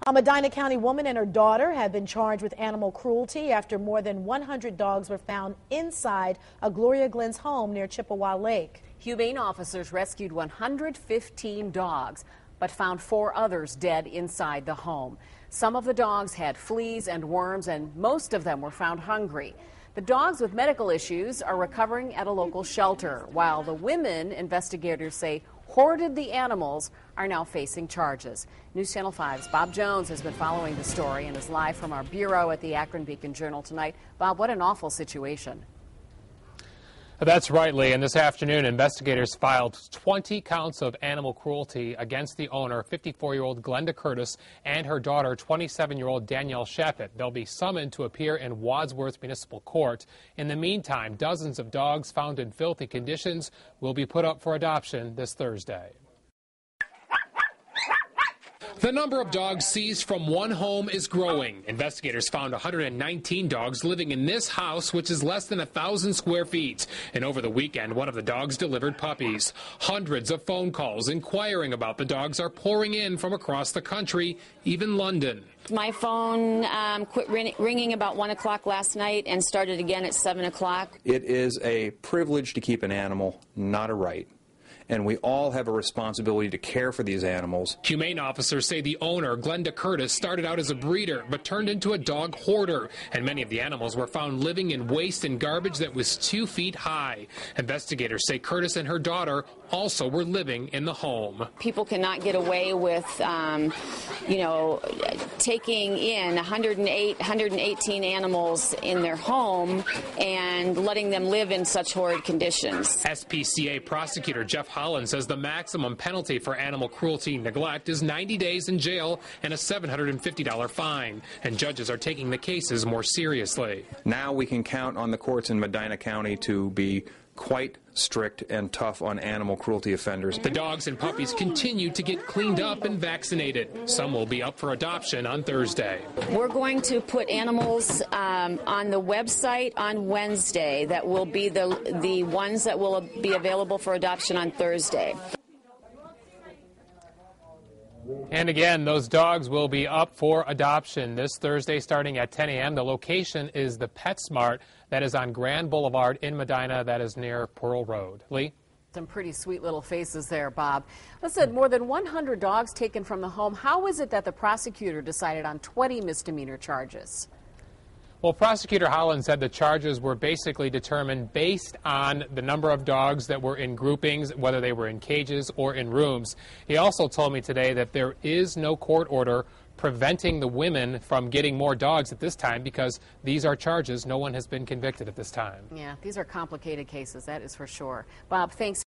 A Medina County woman and her daughter have been charged with animal cruelty after more than 100 dogs were found inside a Gloria Glen's home near Chippewa Lake. Humane officers rescued 115 dogs, but found 4 others dead inside the home. Some of the dogs had fleas and worms, and most of them were found hungry. The dogs with medical issues are recovering at a local shelter, while the women, investigators say, hoarded the animals, are now facing charges. News Channel 5's Bob Jones has been following the story and is live from our bureau at the Akron Beacon Journal tonight. Bob, what an awful situation. That's right, Lee. And this afternoon, investigators filed 20 counts of animal cruelty against the owner, 54-year-old Glenda Curtis, and her daughter, 27-year-old Danielle Shepit. They'll be summoned to appear in Wadsworth Municipal Court. In the meantime, dozens of dogs found in filthy conditions will be put up for adoption this Thursday. The number of dogs seized from one home is growing. Investigators found 119 dogs living in this house, which is less than 1,000 square feet. And over the weekend, one of the dogs delivered puppies. Hundreds of phone calls inquiring about the dogs are pouring in from across the country, even London. My phone quit ringing about 1 o'clock last night and started again at 7 o'clock. It is a privilege to keep an animal, not a right. And we all have a responsibility to care for these animals. Humane officers say the owner, Glenda Curtis, started out as a breeder but turned into a dog hoarder, and many of the animals were found living in waste and garbage that was 2 feet high. Investigators say Curtis and her daughter also were living in the home. People cannot get away with, taking in 118 animals in their home and letting them live in such horrid conditions. SPCA prosecutor Jeff Holland says the maximum penalty for animal cruelty neglect is 90 days in jail and a $750 fine, and judges are taking the cases more seriously. Now we can count on the courts in Medina County to be quite strict and tough on animal cruelty offenders. The dogs and puppies continue to get cleaned up and vaccinated. Some will be up for adoption on Thursday. We're going to put animals on the website on Wednesday. That will be the ones that will be available for adoption on Thursday. And again, those dogs will be up for adoption this Thursday starting at 10 a.m. The location is the PetSmart that is on Grand Boulevard in Medina, that is near Pearl Road. Lee? Some pretty sweet little faces there, Bob. Listen, more than 100 dogs taken from the home. How is it that the prosecutor decided on 20 misdemeanor charges? Well, Prosecutor Holland said the charges were basically determined based on the number of dogs that were in groupings, whether they were in cages or in rooms. He also told me today that there is no court order preventing the women from getting more dogs at this time because these are charges. No one has been convicted at this time. Yeah, these are complicated cases, that is for sure. Bob, thanks.